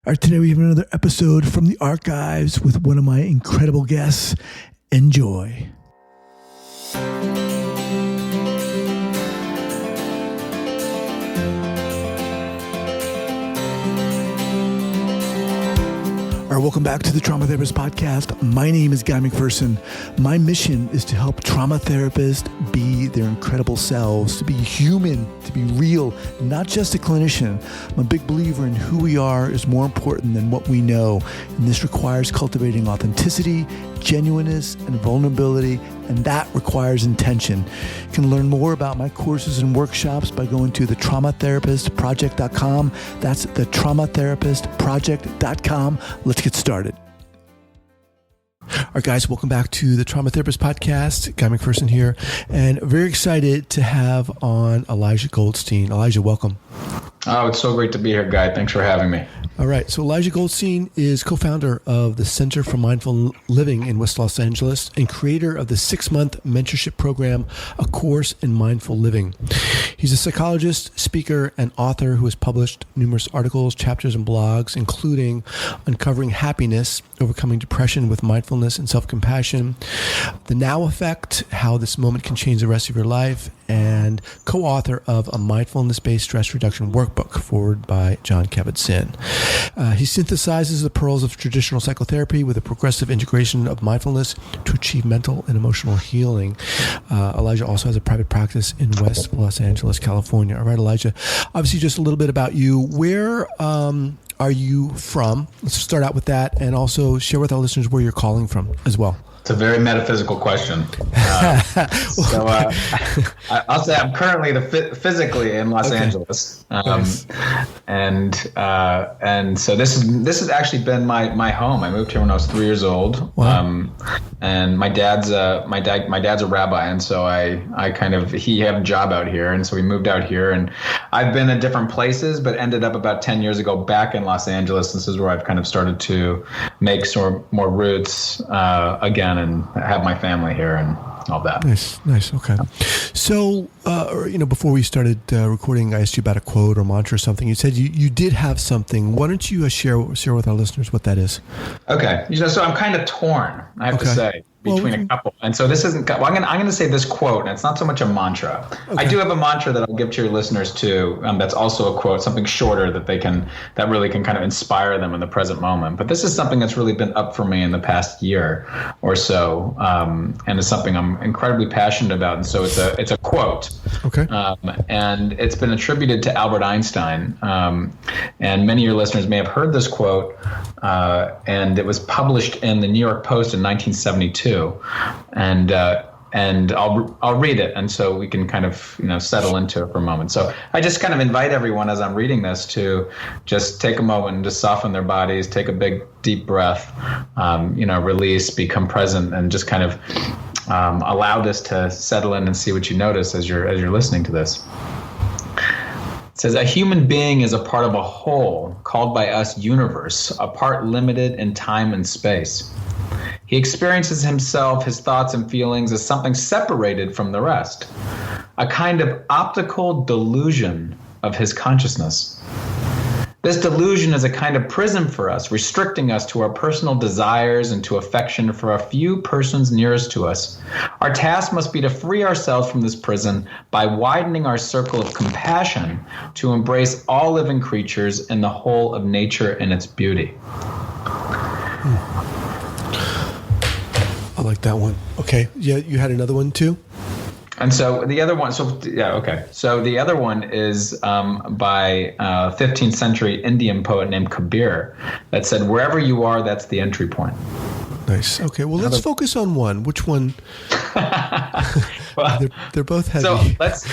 All right, today we have another episode from the archives with one of my incredible guests. Enjoy. All right, welcome back to the Trauma Therapist Podcast. My name is Guy McPherson. My mission is to help trauma therapists be their incredible selves, to be human, to be real, not just a clinician. I'm a big believer in who we are is more important than what we know. And this requires cultivating authenticity, genuineness, and vulnerability, and that requires intention. You can learn more about my courses and workshops by going to thetraumatherapistproject.com. That's thetraumatherapistproject.com. Let's get started. All right, guys, welcome back to the Trauma Therapist Podcast. Guy McPherson here, and very excited to have on Elisha Goldstein. Elisha, welcome. Oh, it's so great to be here, Guy. Thanks for having me. All right. So Elisha Goldstein is co-founder of the Center for Mindful Living in West Los Angeles and creator of the 6-month mentorship program, A Course in Mindful Living. He's a psychologist, speaker, and author who has published numerous articles, chapters, and blogs, including Uncovering Happiness, Overcoming Depression with Mindfulness and Self-Compassion, The Now Effect, How This Moment Can Change the Rest of Your Life, and co-author of a mindfulness-based stress reduction workbook forwarded by John Kabat-Zinn. He synthesizes the pearls of traditional psychotherapy with a progressive integration of mindfulness to achieve mental and emotional healing. Elisha also has a private practice in West Los Angeles, California. All right, Elisha, obviously just a little bit about you. Where are you from? Let's start out with that, and also share with our listeners where you're calling from as well. It's a very metaphysical question. I'll say I'm currently physically in Los Angeles, nice. and so this has actually been my home. I moved here when I was 3 years old. Wow. And my dad's a rabbi, and so he had a job out here, and so we moved out here, and I've been in different places, but ended up about 10 years ago back in Los Angeles. This is where I've kind of started to make some more roots again, and have my family here and all that. Nice. Okay. So, before we started recording, I asked you about a quote or mantra or something. You said you did have something. Why don't you share with our listeners what that is? Okay. So I'm kind of torn, I have to say, between a couple. And so this isn't, I'm going to say this quote, and it's not so much a mantra. Okay. I do have a mantra that I'll give to your listeners too. That's also a quote, something shorter that really can kind of inspire them in the present moment. But this is something that's really been up for me in the past year or so. And it's something I'm incredibly passionate about. And so it's a quote. Okay. And it's been attributed to Albert Einstein. And many of your listeners may have heard this quote. And it was published in the New York Post in 1972. And I'll read it, and so we can kind of settle into it for a moment. So I just kind of invite everyone as I'm reading this to just take a moment and just soften their bodies, take a big deep breath, release, become present, and just kind of allow this to settle in and see what you notice as you're listening to this. It says, a human being is a part of a whole called by us universe, a part limited in time and space. He experiences himself, his thoughts and feelings as something separated from the rest, a kind of optical delusion of his consciousness. This delusion is a kind of prison for us, restricting us to our personal desires and to affection for a few persons nearest to us. Our task must be to free ourselves from this prison by widening our circle of compassion to embrace all living creatures and the whole of nature and its beauty. I like that one. Okay. Yeah, you had another one too? And so the other one, So the other one is by a 15th century Indian poet named Kabir that said, wherever you are, that's the entry point. Nice. Okay. Well, let's focus on one. Which one? Well, they're both heavy. So let's,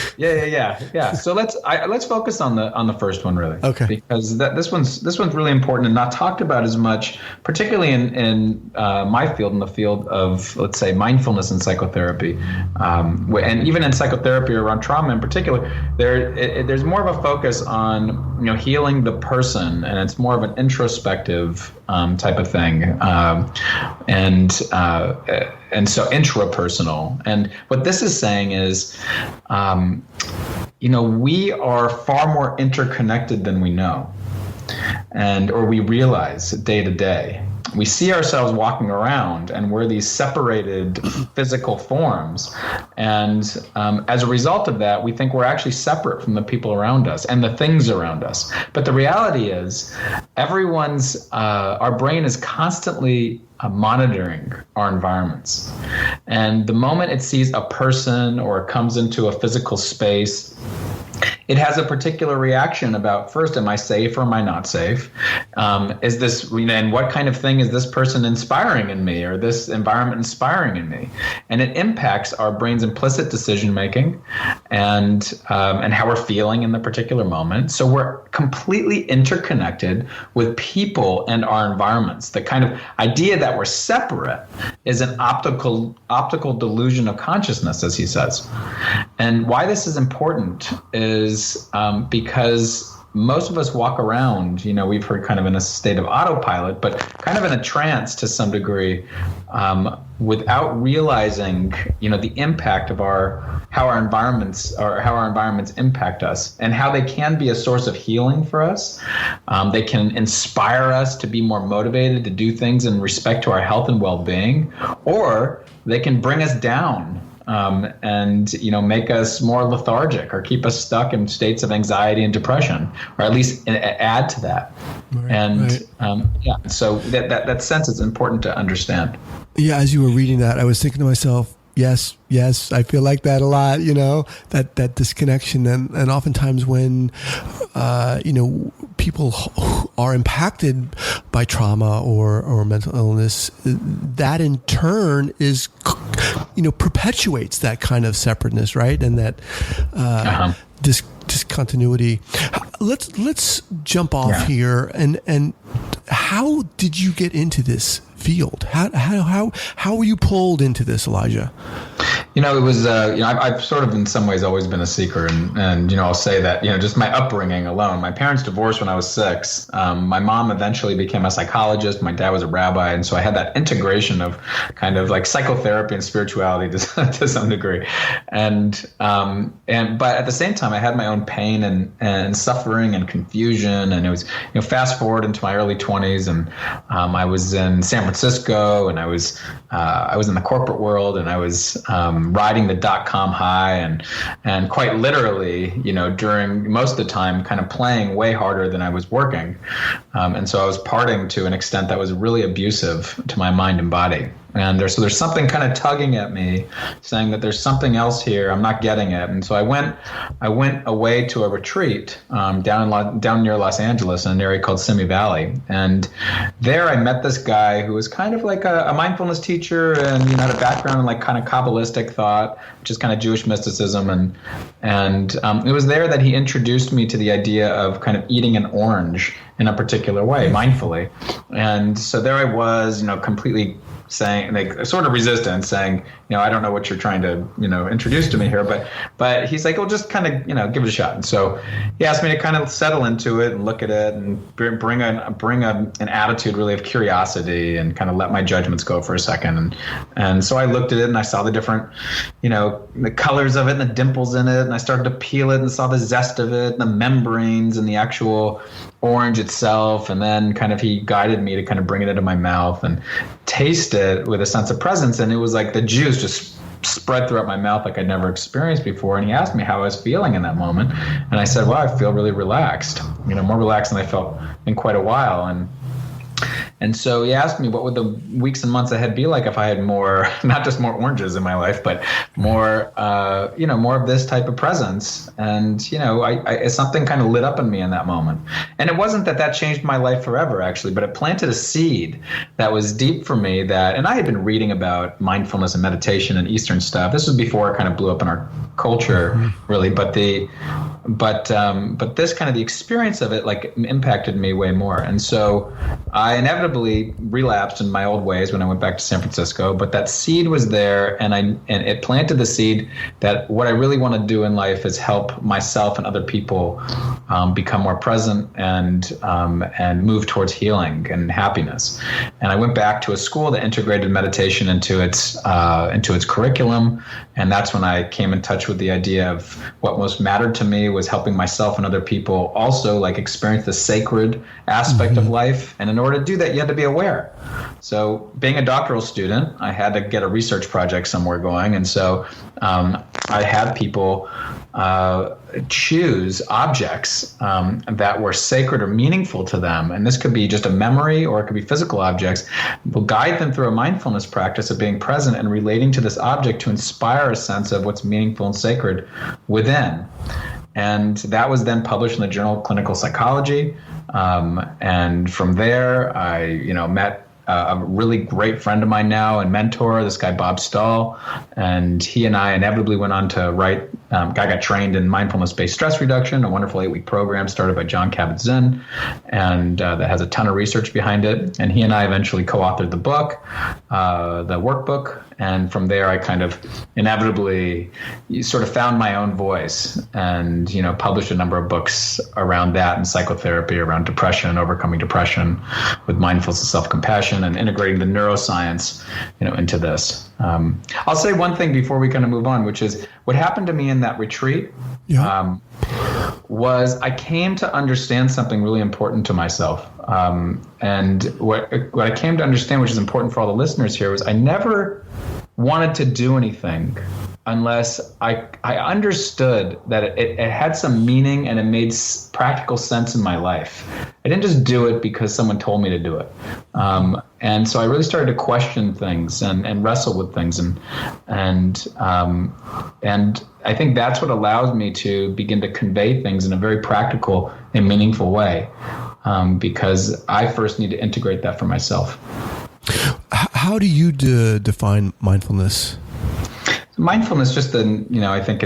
So let's focus on the first one really. Okay. Because this one's really important and not talked about as much, particularly in my field, in the field of, let's say, mindfulness and psychotherapy, and even in psychotherapy around trauma in particular. There's more of a focus on healing the person, and it's more of an introspective type of thing, and so intrapersonal. And what this is saying is, we are far more interconnected than we know. or we realize day to day. We see ourselves walking around, and we're these separated physical forms. And as a result of that, we think we're actually separate from the people around us and the things around us. But the reality is, our brain is constantly monitoring our environments. And the moment it sees a person or it comes into a physical space, it has a particular reaction about, first, am I safe or am I not safe? Is this, and what kind of thing is this person inspiring in me, or this environment inspiring in me? And it impacts our brain's implicit decision making and how we're feeling in the particular moment. So we're completely interconnected with people and our environments. The kind of idea that we're separate is an optical delusion of consciousness, as he says. And why this is important is because most of us walk around, we've heard kind of in a state of autopilot, but kind of in a trance to some degree, without realizing, the impact of how our environments impact us, and how they can be a source of healing for us. They can inspire us to be more motivated to do things in respect to our health and well-being, or they can bring us down. And make us more lethargic, or keep us stuck in states of anxiety and depression, or at least add to that. So that sense is important to understand. Yeah, as you were reading that, I was thinking to myself, yes, I feel like that a lot, that disconnection. And oftentimes when, people are impacted by trauma or mental illness, that in turn is, perpetuates that kind of separateness, right? And that discontinuity. Let's jump off here. And how did you get into this field? How were you pulled into this, Elijah? It was, I've sort of in some ways always been a seeker, and I'll say that, just my upbringing alone. My parents divorced when I was 6. My mom eventually became a psychologist. My dad was a rabbi. And so I had that integration of kind of like psychotherapy and spirituality to some degree. But at the same time, I had my own pain and suffering and confusion. And it was, fast forward into my early 20s, and I was in San Francisco, and I was in the corporate world, and I was riding the .com high, and quite literally, during most of the time, kind of playing way harder than I was working. And so I was partying to an extent that was really abusive to my mind and body. And there's something kind of tugging at me, saying that there's something else here. I'm not getting it. And so I went away to a retreat down near Los Angeles in an area called Simi Valley. And there I met this guy who was kind of like a mindfulness teacher, and had a background in like kind of Kabbalistic thought, which is kind of Jewish mysticism. And it was there that he introduced me to the idea of kind of eating an orange in a particular way, mindfully. And so there I was, completely saying, like, sort of resistant, saying, I don't know what you're trying to, introduce to me here, but he's like, well, just kind of, give it a shot. And so he asked me to kind of settle into it and look at it and bring an attitude really of curiosity, and kind of let my judgments go for a second. And so I looked at it, and I saw the different, the colors of it and the dimples in it, and I started to peel it and saw the zest of it and the membranes and the actual orange itself. And then kind of he guided me to kind of bring it into my mouth and taste it with a sense of presence. And it was like the juice just spread throughout my mouth like I'd never experienced before. And he asked me how I was feeling in that moment. And I said, well, I feel really relaxed, more relaxed than I felt in quite a while. And so he asked me, what would the weeks and months ahead be like if I had more, not just more oranges in my life, but more, more of this type of presence. And, something kind of lit up in me in that moment. And it wasn't that changed my life forever, actually, but it planted a seed that was deep for me and I had been reading about mindfulness and meditation and Eastern stuff. This was before it kind of blew up in our culture, really. But this kind of the experience of it, like, impacted me way more. And so I inevitably relapsed in my old ways when I went back to San Francisco, but that seed was there, and it planted the seed that what I really want to do in life is help myself and other people become more present and move towards healing and happiness. And I went back to a school that integrated meditation into its curriculum, and that's when I came in touch touch with the idea of what most mattered to me was helping myself and other people also like experience the sacred aspect of life. And in order to do that, you had to be aware. So being a doctoral student, I had to get a research project somewhere going. And so I had people choose objects that were sacred or meaningful to them. And this could be just a memory, or it could be physical objects. We'll guide them through a mindfulness practice of being present and relating to this object to inspire a sense of what's meaningful and sacred within. And that was then published in the Journal of Clinical Psychology. And from there, I met a really great friend of mine now and mentor, this guy Bob Stahl, and he and I inevitably went on to write. I got trained in mindfulness-based stress reduction, a wonderful 8-week program started by Jon Kabat-Zinn, and that has a ton of research behind it. And he and I eventually co-authored the book, the workbook, and from there I kind of inevitably sort of found my own voice and published a number of books around that and psychotherapy, around depression, overcoming depression with mindfulness self-compassion, and integrating the neuroscience into this. I'll say one thing before we kind of move on, which is what happened to me in that retreat was I came to understand something really important to myself. And what I came to understand, which is important for all the listeners here, was I never wanted to do anything unless I understood that it had some meaning and it made practical sense in my life. I didn't just do it because someone told me to do it. And so I really started to question things and wrestle with things. And I think that's what allowed me to begin to convey things in a very practical and meaningful way, because I first need to integrate that for myself. How do you define mindfulness? Mindfulness, just I think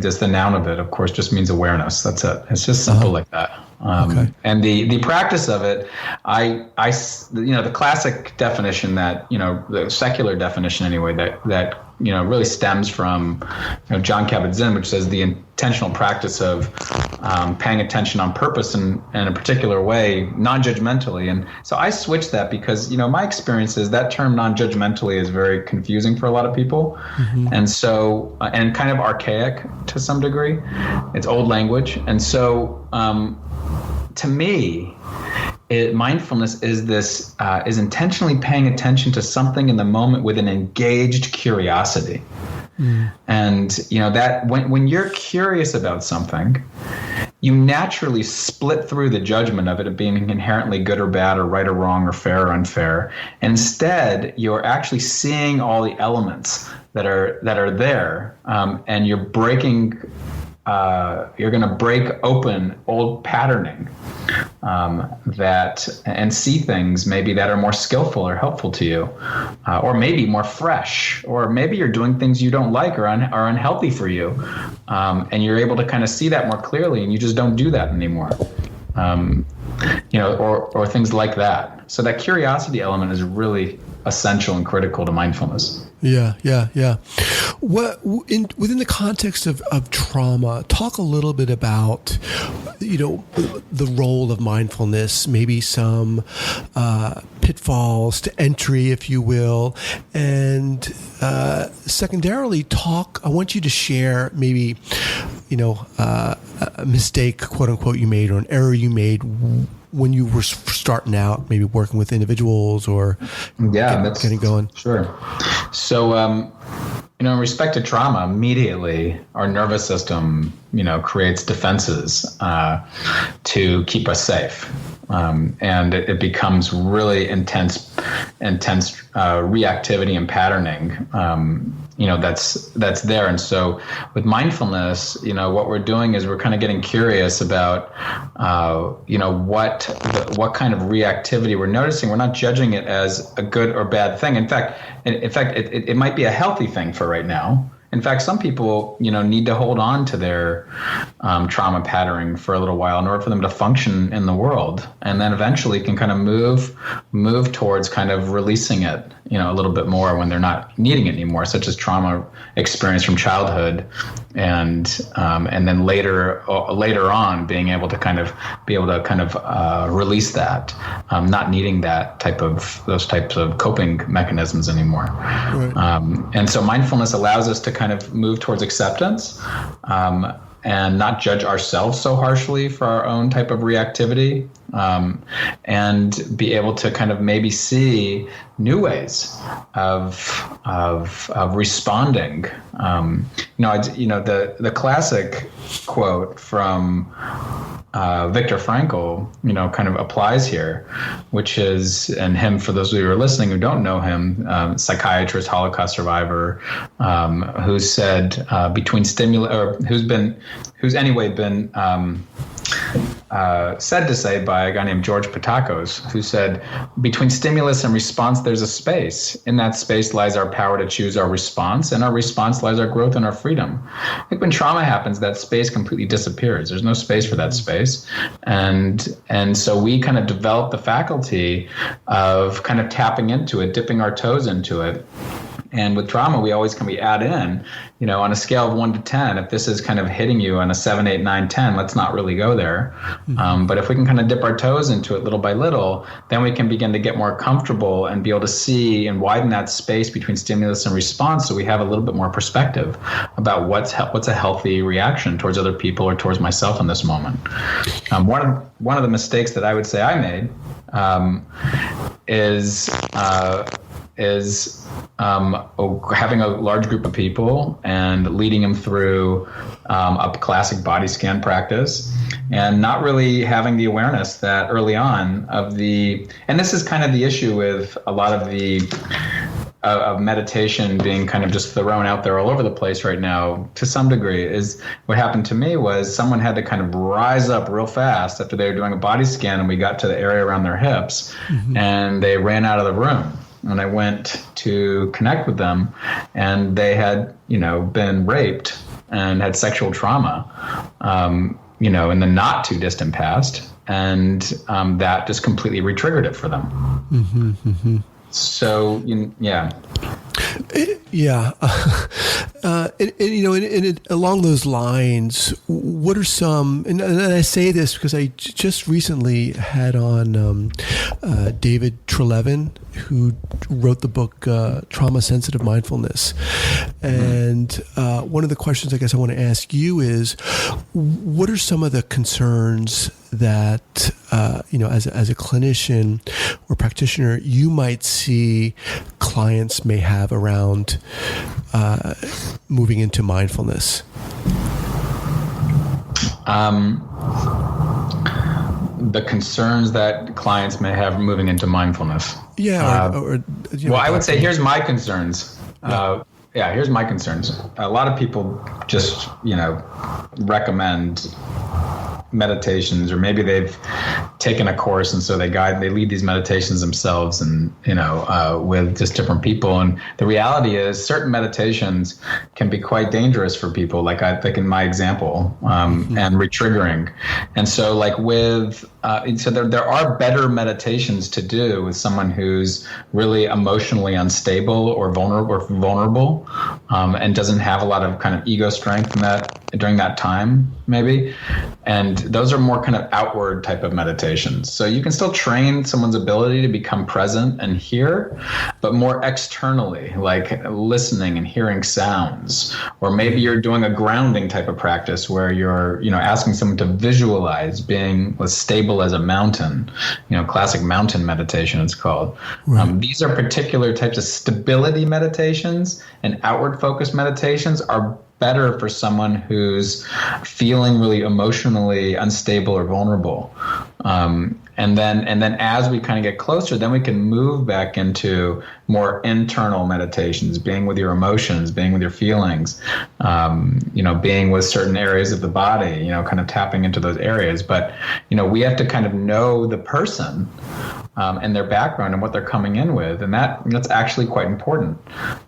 just the noun of it, of course, just means awareness. That's it. It's just simple like that. Okay. And the practice of it, the classic definition that, the secular definition anyway, that really stems from Jon Kabat-Zinn, which says the intentional practice of paying attention on purpose and in a particular way, non-judgmentally. And so I switched that because, my experience is that term non-judgmentally is very confusing for a lot of people. Mm-hmm. And so, and kind of archaic to some degree. It's old language. And so, to me, mindfulness is intentionally paying attention to something in the moment with an engaged curiosity. Mm. And that when you're curious about something, you naturally split through the judgment of it being inherently good or bad or right or wrong or fair or unfair. And instead, you're actually seeing all the elements that are there, and you're breaking. You're going to break open old patterning and see things maybe that are more skillful or helpful to you, or maybe more fresh, or maybe you're doing things you don't like or are unhealthy for you, and you're able to kind of see that more clearly, and you just don't do that anymore, or things like that. So that curiosity element is really essential and critical to mindfulness. Yeah. Within the context of trauma, talk a little bit about, the role of mindfulness, maybe some pitfalls to entry, if you will, and secondarily, I want you to share maybe, a mistake, quote unquote, you made, or an error you made when you were starting out, maybe working with individuals or getting going. Sure. So, in respect to trauma, immediately our nervous system, creates defenses to keep us safe. And it becomes really intense reactivity and patterning, that's there. And so with mindfulness, what we're doing is we're kind of getting curious about, what kind of reactivity we're noticing. We're not judging it as a good or bad thing. In fact, it might be a healthy thing for right now. In fact, some people, need to hold on to their trauma patterning for a little while in order for them to function in the world, and then eventually can kind of move towards kind of releasing it, a little bit more when they're not needing it anymore, such as trauma experience from childhood, and then later on being able to kind of release that, not needing those types of coping mechanisms anymore. Right. And so mindfulness allows us to kind kind of move towards acceptance, and not judge ourselves so harshly for our own type of reactivity, and be able to kind of maybe see new ways of responding. The classic quote from Viktor Frankl, kind of applies here, which is, and him, for those of you who are listening who don't know him, psychiatrist, Holocaust survivor, who said who's anyway been said to say by a guy named George Patakos, who said, between stimulus and response, there's a space. In that space lies our power to choose our response, and our response lies our growth and our freedom. I think when trauma happens, that space completely disappears. There's no space for that space. And so we kind of develop the faculty of kind of tapping into it, dipping our toes into it. And with trauma, we add in, on a scale of 1 to 10, if this is kind of hitting you on a 7, 8, 9, 10, let's not really go there. But if we can kind of dip our toes into it little by little, then we can begin to get more comfortable and be able to see and widen that space between stimulus and response, so we have a little bit more perspective about what's a healthy reaction towards other people or towards myself in this moment. One of the mistakes that I would say I made is having a large group of people and leading them through a classic body scan practice, and not really having the awareness that early on and this is kind of the issue with a lot of of meditation being kind of just thrown out there all over the place right now to some degree, is what happened to me was someone had to kind of rise up real fast after they were doing a body scan, and we got to the area around their hips, and they ran out of the room. And I went to connect with them, and they had, been raped and had sexual trauma, in the not too distant past. And that just completely re-triggered it for them. So, yeah. Yeah. Along those lines, what are some, and I say this because I just recently had on David Treleaven, who wrote the book Trauma Sensitive Mindfulness. And one of the questions I guess I want to ask you is, what are some of the concerns that, as a clinician or practitioner, you might see clients may have around moving into mindfulness? The concerns that clients may have moving into mindfulness. Yeah. I would say here's my concerns. Here's my concerns. A lot of people just, recommend meditations, or maybe they've taken a course and so they lead these meditations themselves, and with just different people. And the reality is, certain meditations can be quite dangerous for people, like in my example, and re-triggering. And so there are better meditations to do with someone who's really emotionally unstable or vulnerable, and doesn't have a lot of kind of ego strength during that time, maybe. And those are more kind of outward type of meditations. So you can still train someone's ability to become present and hear, but more externally, like listening and hearing sounds. Or maybe you're doing a grounding type of practice where you're, asking someone to visualize being as stable as a mountain, classic mountain meditation it's called. Right. These are particular types of stability meditations, and outward focused meditations are better for someone who's feeling really emotionally unstable or vulnerable. And then as we kind of get closer, then we can move back into more internal meditations, being with your emotions, being with your feelings, being with certain areas of the body, kind of tapping into those areas. But, we have to kind of know the person and their background and what they're coming in with. And that's actually quite important.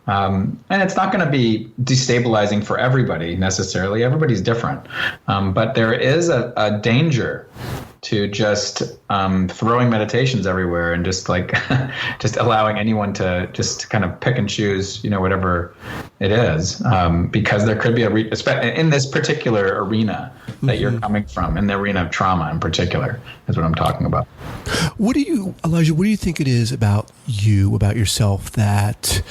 And it's not going to be destabilizing for everybody necessarily. Everybody's different. But there is a danger to just throwing meditations everywhere and just allowing anyone to just kind of pick and choose, whatever It is, because there could be in this particular arena that you're coming from, in the arena of trauma in particular, is what I'm talking about. Elijah, what do you think it is about yourself that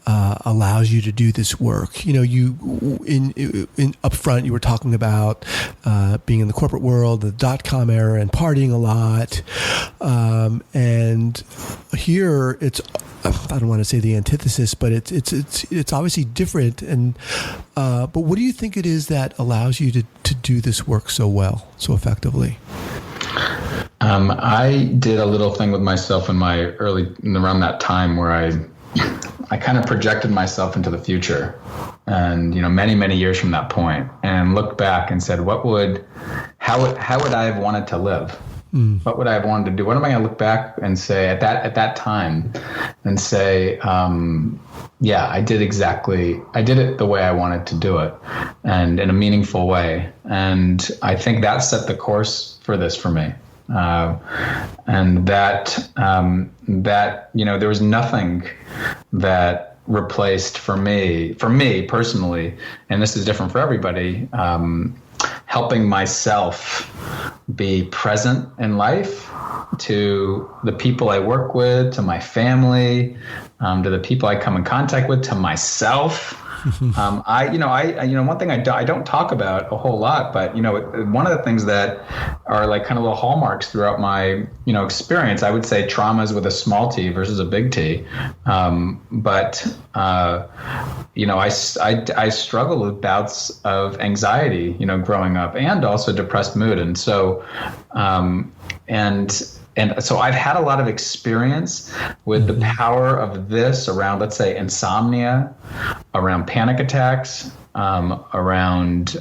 allows you to do this work? You know, in up front, you were talking about being in the corporate world, the dot-com era, and partying a lot. And here it's, I don't want to say the antithesis, but it's obviously different. And but what do you think it is that allows you to do this work so well, so effectively? I did a little thing with myself around that time where I kind of projected myself into the future, and many years from that point, and looked back and said, how would I have wanted to live? What would I have wanted to do? What am I going to look back and say at that time and say, yeah, I did it the way I wanted to do it, and in a meaningful way. And I think that set the course for this for me. And that there was nothing that replaced for me personally, and this is different for everybody, helping myself be present in life to the people I work with, to my family, to the people I come in contact with, to myself. One thing I don't talk about a whole lot, but one of the things that are like kind of little hallmarks throughout my experience, I would say traumas with a small T versus a big T. I struggled with bouts of anxiety, growing up, and also depressed mood, and so And so I've had a lot of experience with the power of this around, let's say, insomnia, around panic attacks, around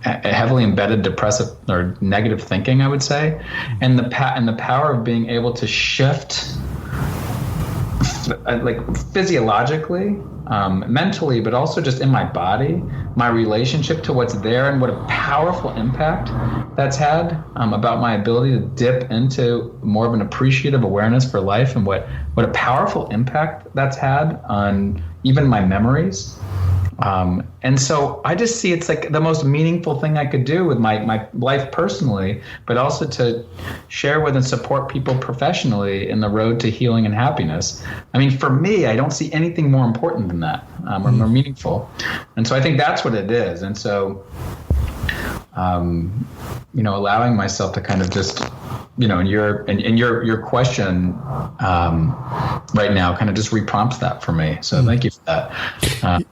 heavily embedded depressive or negative thinking, I would say, and the power of being able to shift, like physiologically, mentally, but also just in my body, my relationship to what's there, and what a powerful impact that's had about my ability to dip into more of an appreciative awareness for life, and what a powerful impact that's had on even my memories. And so I just see it's like the most meaningful thing I could do with my life personally, but also to share with and support people professionally in the road to healing and happiness. I mean, for me, I don't see anything more important than that, or more meaningful. And so I think that's what it is. And so, allowing myself to kind of just, and your question right now kind of just reprompts that for me. So thank you for that.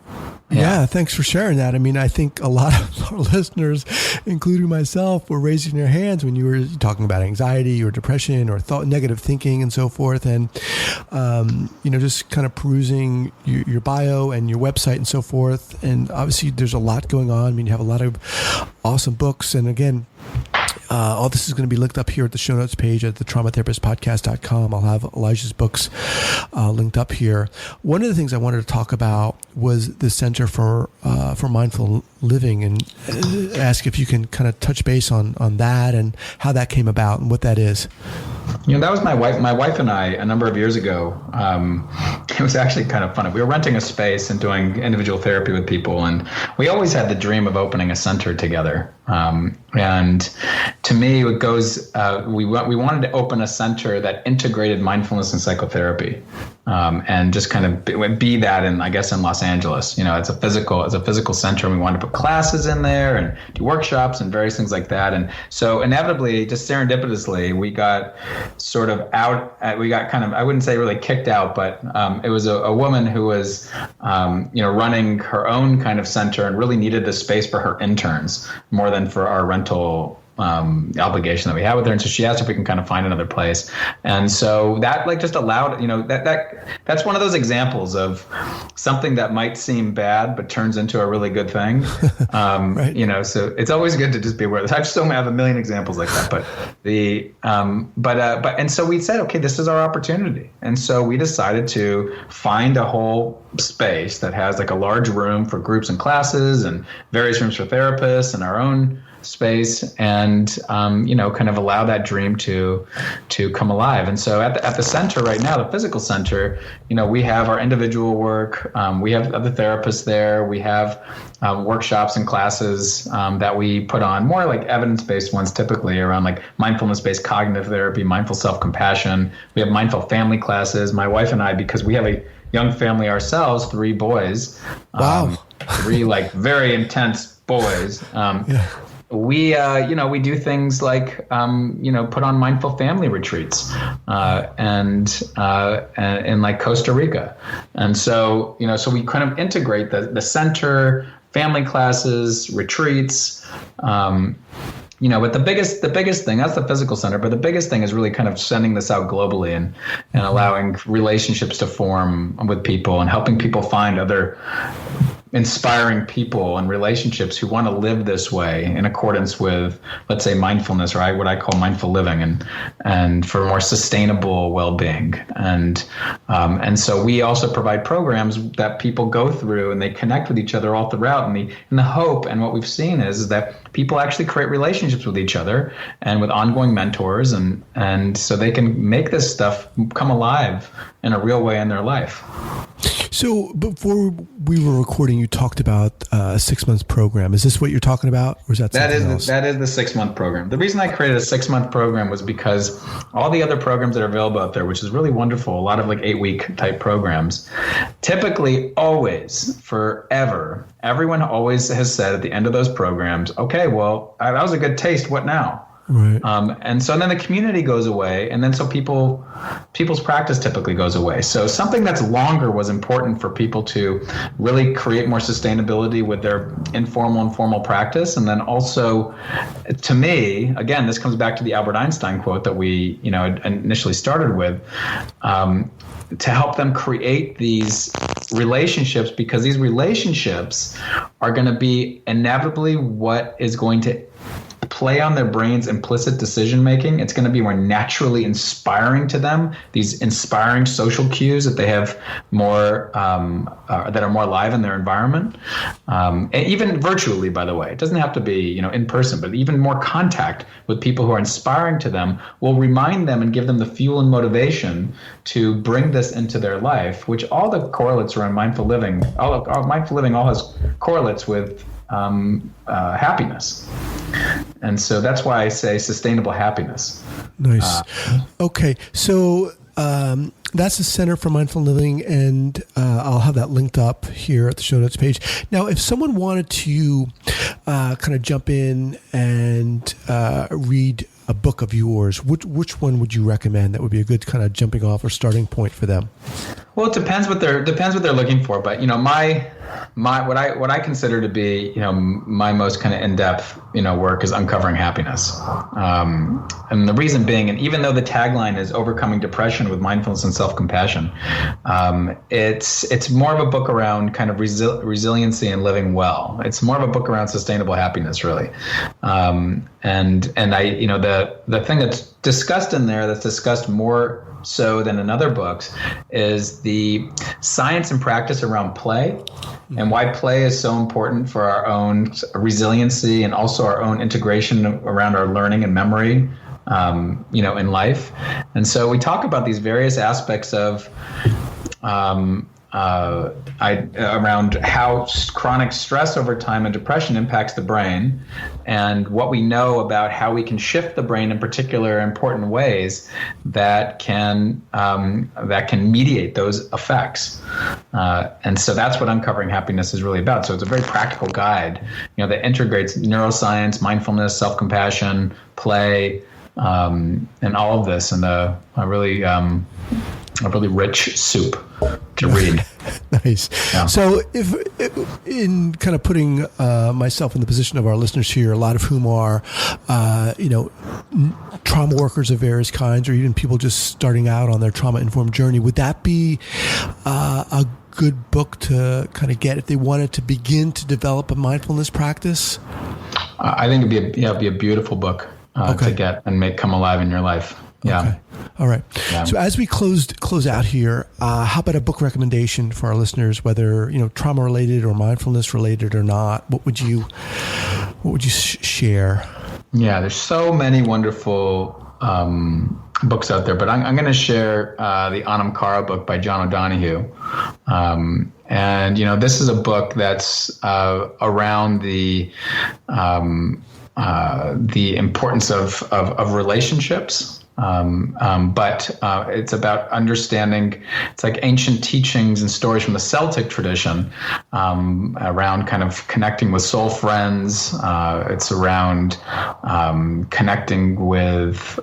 Yeah, thanks for sharing that. I mean, I think a lot of our listeners, including myself, were raising their hands when you were talking about anxiety or depression or negative thinking and so forth. And, just kind of perusing your bio and your website and so forth. And obviously there's a lot going on. I mean, you have a lot of awesome books. And again, all this is going to be linked up here at the show notes page at thetraumatherapistpodcast.com. I'll have Elijah's books linked up here. One of the things I wanted to talk about was the Center for Mindful Living, and ask if you can kind of touch base on that and how that came about and what that is. That was my wife and I a number of years ago. It was actually kind of fun. We were renting a space and doing individual therapy with people, and we always had the dream of opening a center together. And to me, it goes, we wanted to open a center that integrated mindfulness and psychotherapy, and just kind of be that in Los Angeles. It's a physical center, and we wanted to put classes in there and do workshops and various things like that. And so inevitably, just serendipitously, we got sort of out. We got kind of, I wouldn't say really kicked out, but it was a woman who was, running her own kind of center and really needed the space for her interns more than for our rental obligation that we have with her. And so she asked if we can kind of find another place. And so that just allowed, that's one of those examples of something that might seem bad, but turns into a really good thing. Right. So it's always good to just be aware of this. I just don't have a million examples like that, and so we said, okay, this is our opportunity. And so we decided to find a whole space that has like a large room for groups and classes and various rooms for therapists and our own space and, kind of allow that dream to come alive. And so at the center right now, the physical center, we have our individual work. We have other therapists there. We have workshops and classes that we put on, more like evidence-based ones, typically around like mindfulness-based cognitive therapy, mindful self-compassion. We have mindful family classes. My wife and I, because we have a young family ourselves, 3 boys, wow. 3 like very intense boys. We do things like, put on mindful family retreats, and in like Costa Rica. And so, so we kind of integrate the center, family classes, retreats, but the biggest thing, that's the physical center, but the biggest thing is really kind of sending this out globally and allowing relationships to form with people and helping people find other inspiring people and relationships who want to live this way in accordance with, let's say, mindfulness, or what I call mindful living, and for more sustainable well-being. And so we also provide programs that people go through and they connect with each other all throughout. And the hope and what we've seen is that people actually create relationships with each other and with ongoing mentors, and so they can make this stuff come alive in a real way in their life. So before we were recording, you talked about a 6-month program. Is this what you're talking about, or is that something else? That is the 6-month program. The reason I created a 6-month program was because all the other programs that are available out there, which is really wonderful, a lot of like 8-week type programs, typically always, forever, everyone always has said at the end of those programs, okay, well, that was a good taste. What now? Right. And so then the community goes away, and then so people's practice typically goes away. So something that's longer was important for people to really create more sustainability with their informal and formal practice. And then also, to me, again, this comes back to the Albert Einstein quote that we, initially started with, to help them create these relationships, because these relationships are going to be inevitably what is going to play on their brain's implicit decision making. It's going to be more naturally inspiring to them, these inspiring social cues that they have more that are more alive in their environment, and even virtually, by the way. It doesn't have to be in person, but even more contact with people who are inspiring to them will remind them and give them the fuel and motivation to bring this into their life, which all the correlates around mindful living, all has correlates with happiness. And so that's why I say sustainable happiness. Nice. Okay. So that's the Center for Mindful Living, and I'll have that linked up here at the show notes page. Now, if someone wanted to kind of jump in and read a book of yours, which one would you recommend that would be a good kind of jumping off or starting point for them? Well, it depends what they're looking for, but what I consider to be my most kind of in-depth work is Uncovering Happiness, and the reason being, and even though the tagline is Overcoming Depression with Mindfulness and Self-Compassion, it's more of a book around kind of resiliency and living well. It's more of a book around sustainable happiness, really, and I the thing that's discussed in there, that's discussed more so than in other books, is the science and practice around play, and why play is so important for our own resiliency and also our own integration around our learning and memory, in life. And so we talk about these various aspects of around how chronic stress over time and depression impacts the brain, and what we know about how we can shift the brain in particular important ways that can mediate those effects. And so that's what Uncovering Happiness is really about. So it's a very practical guide, that integrates neuroscience, mindfulness, self-compassion, play, and all of this in a really rich soup to read. Nice. Yeah. So if in kind of putting myself in the position of our listeners here, a lot of whom are, trauma workers of various kinds, or even people just starting out on their trauma-informed journey, would that be a good book to kind of get if they wanted to begin to develop a mindfulness practice? I think it'd be a beautiful book to get and make come alive in your life. Yeah. All right. Yeah. So as we close out here, how about a book recommendation for our listeners, whether trauma related or mindfulness related or not? What would you share? Yeah, there's so many wonderful books out there, but I'm going to share the Anam Cara book by John O'Donohue. And this is a book that's around the importance of relationships. But it's about understanding. It's like ancient teachings and stories from the Celtic tradition around kind of connecting with soul friends. It's around connecting with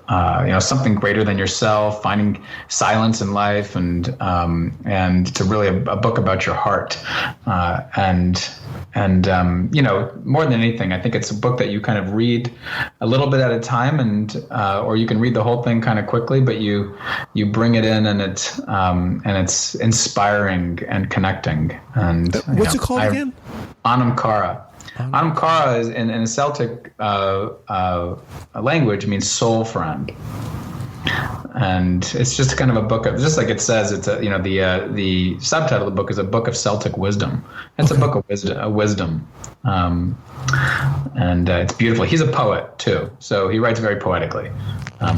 something greater than yourself, finding silence in life, and it's really a book about your heart. And more than anything, I think it's a book that you kind of read a little bit at a time, and or you can read the whole thing kind of quickly, but you bring it in, and it's inspiring and connecting. And what's it called again? Anam Cara. Anam Cara is in a Celtic language means soul friend. And it's just kind of a book of, just like it says, it's the subtitle of the book is a book of Celtic wisdom. It's a book of wisdom. And it's beautiful. He's a poet too, so he writes very poetically.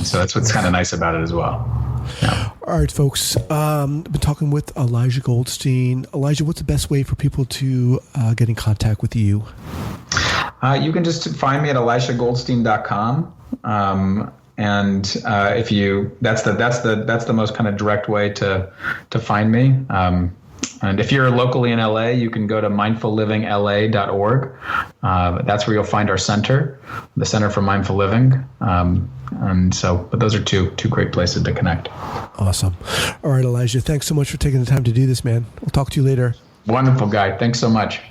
So that's what's kind of nice about it as well. Yeah. All right, folks. I've been talking with Elisha Goldstein. Elijah, what's the best way for people to get in contact with you? You can just find me at elishagoldstein.com. And if you, that's the most kind of direct way to find me. And if you're locally in LA, you can go to mindfullivingla.org. That's where you'll find our center, the Center for Mindful Living. But those are two great places to connect. Awesome. All right, Elisha, thanks so much for taking the time to do this, man. We'll talk to you later. Wonderful guy. Thanks so much.